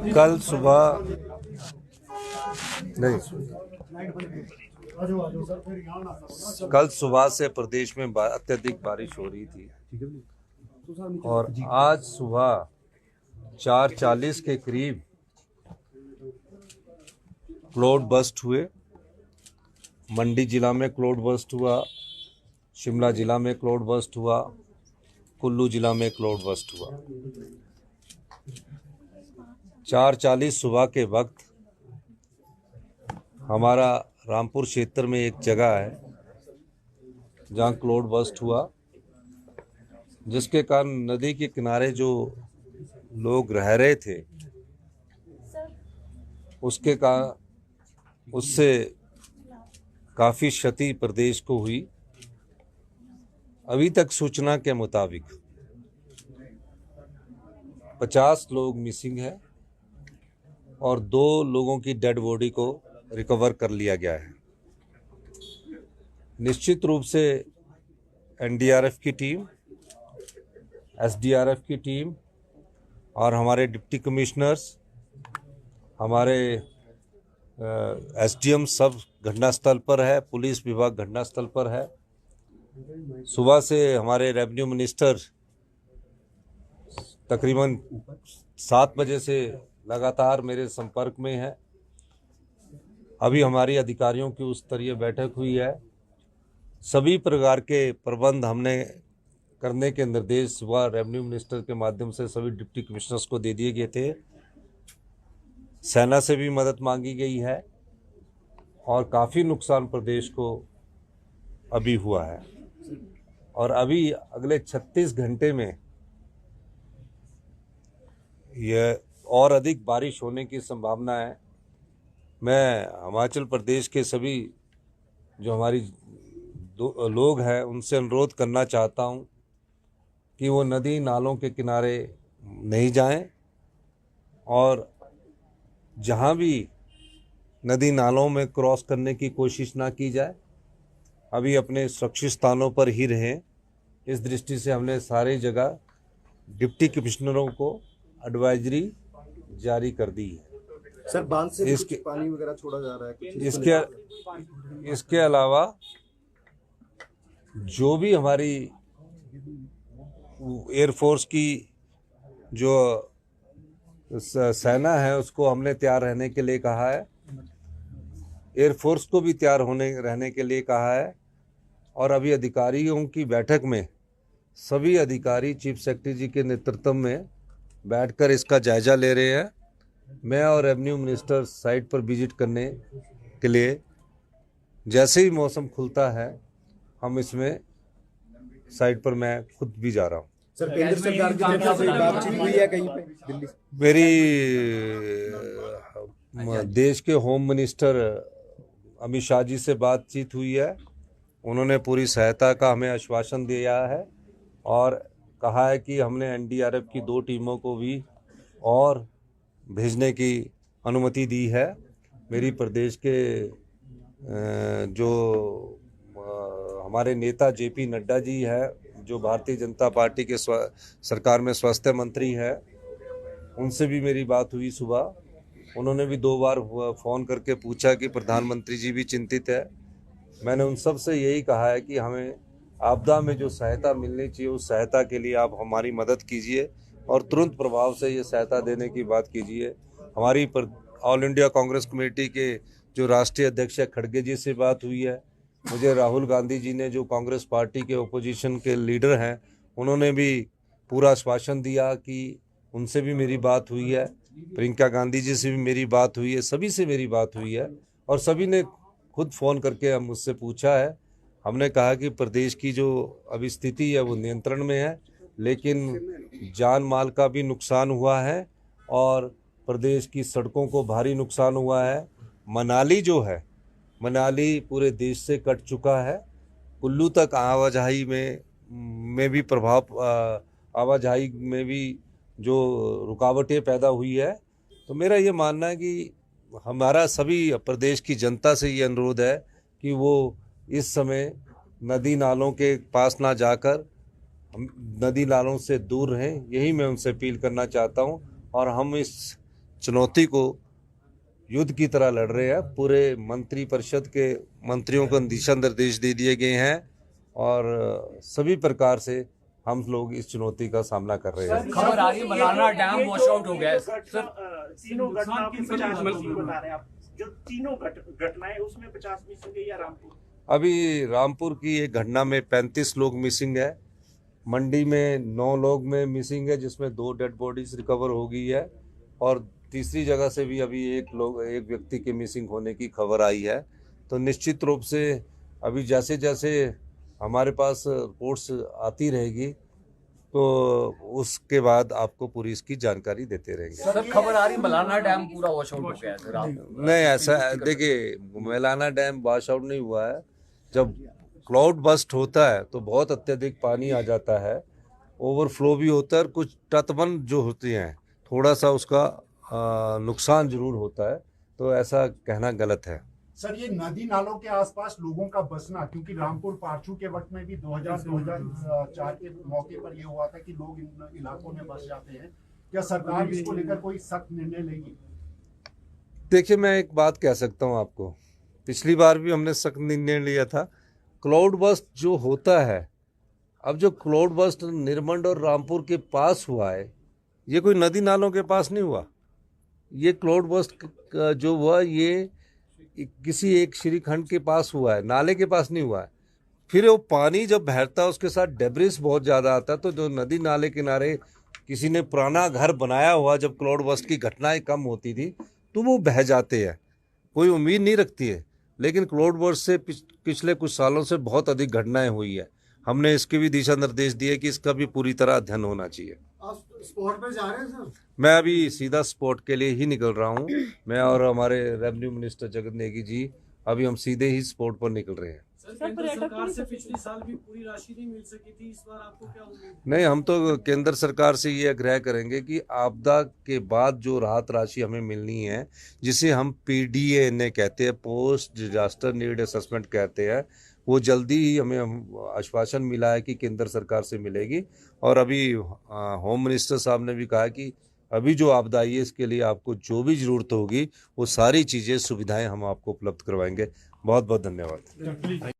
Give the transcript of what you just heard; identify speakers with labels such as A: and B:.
A: कल सुबह नहीं कल सुबह से प्रदेश में अत्यधिक बारिश हो रही थी और आज सुबह 4:40 के करीब क्लाउड बस्ट हुए। मंडी जिला में क्लाउड बस्ट हुआ, शिमला जिला में क्लाउड बस्ट हुआ, कुल्लू जिला में क्लाउड बस्ट हुआ। 4:40 सुबह के वक्त हमारा रामपुर क्षेत्र में एक जगह है जहां क्लाउड बस्ट हुआ, जिसके कारण नदी के किनारे जो लोग रह रहे थे उससे काफ़ी क्षति प्रदेश को हुई। अभी तक सूचना के मुताबिक 50 लोग मिसिंग है और 2 लोगों की डेड बॉडी को रिकवर कर लिया गया है। निश्चित रूप से एनडीआरएफ की टीम, एसडीआरएफ की टीम और हमारे डिप्टी कमिश्नर्स, हमारे एसडीएम सब घटनास्थल पर है, पुलिस विभाग घटनास्थल पर है। सुबह से हमारे रेवेन्यू मिनिस्टर तकरीबन 7 बजे से लगातार मेरे संपर्क में है। अभी हमारी अधिकारियों की उच्च स्तरीय बैठक हुई है। सभी प्रकार के प्रबंध हमने करने के निर्देश सुबह रेवेन्यू मिनिस्टर के माध्यम से सभी डिप्टी कमिश्नर्स को दे दिए गए थे। सेना से भी मदद मांगी गई है और काफ़ी नुकसान प्रदेश को अभी हुआ है और अभी अगले 36 घंटे में यह और अधिक बारिश होने की संभावना है। मैं हिमाचल प्रदेश के सभी जो हमारी लोग हैं उनसे अनुरोध करना चाहता हूं कि वो नदी नालों के किनारे नहीं जाएं और जहां भी नदी नालों में क्रॉस करने की कोशिश ना की जाए, अभी अपने सुरक्षित स्थानों पर ही रहें। इस दृष्टि से हमने सारी जगह डिप्टी कमिश्नरों को एडवाइजरी जारी कर दी है।
B: सर, बांध से कुछ पानी वगैरह छोड़ा जा रहा है
A: इसके अलावा जो भी हमारी एयरफोर्स की जो सेना है उसको हमने तैयार रहने के लिए कहा है, एयरफोर्स को भी तैयार रहने के लिए कहा है। और अभी अधिकारियों की बैठक में सभी अधिकारी चीफ सेक्रेटरी जी के नेतृत्व में बैठकर इसका जायजा ले रहे हैं। मैं और रेवेन्यू मिनिस्टर साइट पर विजिट करने के लिए जैसे ही मौसम खुलता है हम इसमें साइट पर मैं खुद भी जा रहा हूँ।
B: सर, केंद्र सरकार की तरफ से बातचीत हुई है कहीं पे दिल्ली?
A: मेरी देश के होम मिनिस्टर अमित शाह जी से बातचीत हुई है। उन्होंने पूरी सहायता का हमें आश्वासन दिया है और कहा है कि हमने एनडीआरएफ की 2 टीमों को भी और भेजने की अनुमति दी है। मेरी प्रदेश के जो हमारे नेता जेपी नड्डा जी है, जो भारतीय जनता पार्टी के सरकार में स्वास्थ्य मंत्री है, उनसे भी मेरी बात हुई सुबह। उन्होंने भी 2 बार फ़ोन करके पूछा कि प्रधानमंत्री जी भी चिंतित है। मैंने उन सब से यही कहा है कि हमें आपदा में जो सहायता मिलनी चाहिए उस सहायता के लिए आप हमारी मदद कीजिए और तुरंत प्रभाव से ये सहायता देने की बात कीजिए। हमारी ऑल इंडिया कांग्रेस कमेटी के जो राष्ट्रीय अध्यक्ष खड़गे जी से बात हुई है। मुझे राहुल गांधी जी ने, जो कांग्रेस पार्टी के ओपोजिशन के लीडर हैं, उन्होंने भी पूरा आश्वासन दिया कि उनसे भी मेरी बात हुई है। प्रियंका गांधी जी से भी मेरी बात हुई है, सभी से मेरी बात हुई है और सभी ने खुद फ़ोन करके मुझसे पूछा है। हमने कहा कि प्रदेश की जो अभी स्थिति है वो नियंत्रण में है, लेकिन जान माल का भी नुकसान हुआ है और प्रदेश की सड़कों को भारी नुकसान हुआ है। मनाली जो है, मनाली पूरे देश से कट चुका है। कुल्लू तक आवाजाही में भी प्रभाव, आवाजाही में भी जो रुकावटें पैदा हुई है। तो मेरा ये मानना है कि हमारा सभी प्रदेश की जनता से ये अनुरोध है कि वो इस समय नदी नालों के पास ना जाकर नदी नालों से दूर रहें। यही मैं उनसे अपील करना चाहता हूं और हम इस चुनौती को युद्ध की तरह लड़ रहे हैं। पूरे मंत्री परिषद के मंत्रियों को दिशा निर्देश दे दिए गए हैं और सभी प्रकार से हम लोग इस चुनौती का सामना कर रहे हैं।
C: खबर आ रही है मलाना डैम वॉश आउट हो गया है सर।
D: तीनों घटना 50 मिसिंग बता रहे हैं आप, जो तीनों घटनाएं उसमें 50 मिसिंग है या रामपुर?
A: अभी रामपुर की एक घटना में 35 लोग मिसिंग है, मंडी में 9 लोग में मिसिंग है, जिसमें 2 डेड बॉडीज रिकवर हो गई है और तीसरी जगह से भी अभी एक व्यक्ति के मिसिंग होने की खबर आई है। तो निश्चित रूप से अभी जैसे जैसे हमारे पास रिपोर्ट्स आती रहेगी तो उसके बाद आपको पूरी इसकी जानकारी देते रहेंगे।
C: सर खबर आ रही मलाना डैम पूरा वॉश आउट हो गया है सर।
A: नहीं, ऐसा देखिए, मलाना डैम वॉश आउट नहीं हुआ है। जब क्लाउड बस्ट होता है तो बहुत अत्यधिक पानी आ जाता है, ओवरफ्लो भी होता है और कुछ तटबंध जो होती हैं थोड़ा सा उसका नुकसान जरूर होता है, तो ऐसा कहना गलत है।
E: सर ये नदी नालों के आसपास लोगों का बसना, क्योंकि रामपुर पारछू के वक्त में भी 2004 के मौके पर ये हुआ था कि लोग इन इलाकों में बस जाते हैं, क्या सरकार इसको लेकर कोई सख्त निर्णय लेगी?
A: देखिए, मैं एक बात कह सकता हूँ आपको, पिछली बार भी हमने सख्त निर्णय लिया था। क्लाउड बस्ट जो होता है, अब जो क्लाउड बस्ट निर्मंड और रामपुर के पास हुआ है, ये कोई नदी नालों के पास नहीं हुआ। ये क्लाउड बस्ट जो हुआ ये किसी एक श्रीखंड के पास हुआ है, नाले के पास नहीं हुआ है। फिर वो पानी जब बहता है उसके साथ डेब्रिस बहुत ज़्यादा आता है, तो जो नदी नाले किनारे किसी ने पुराना घर बनाया हुआ, जब क्लाउड बस्ट की घटनाएं कम होती थी तो वो बह जाते हैं, कोई उम्मीद नहीं रखती है। लेकिन क्लाउड बस्ट से पिछले कुछ सालों से बहुत अधिक घटनाएं हुई है। हमने इसके भी दिशा निर्देश दिए कि इसका भी पूरी तरह अध्ययन होना चाहिए।
E: आप स्पॉट पे जा रहे हैं सर?
A: मैं अभी सीधा स्पॉट के लिए ही निकल रहा हूँ। मैं और हमारे रेवेन्यू मिनिस्टर जगत नेगी जी अभी हम सीधे ही स्पॉट पर निकल रहे हैं।
F: केंद्र सरकार से पिछले साल भी पूरी राशि नहीं मिल सकी थी, इस बार आपको क्या उम्मीद?
A: नहीं, हम तो केंद्र सरकार से ये आग्रह करेंगे कि आपदा के बाद जो राहत राशि हमें मिलनी है, जिसे हम PDA कहते हैं, पोस्ट डिजास्टर नीड असेसमेंट कहते हैं, वो जल्दी ही हमें आश्वासन मिला है कि केंद्र सरकार से मिलेगी। और अभी होम मिनिस्टर साहब ने भी कहा कि अभी जो आपदा आई है इसके लिए आपको जो भी ज़रूरत होगी वो सारी चीज़ें सुविधाएं हम आपको उपलब्ध करवाएंगे। बहुत बहुत धन्यवाद।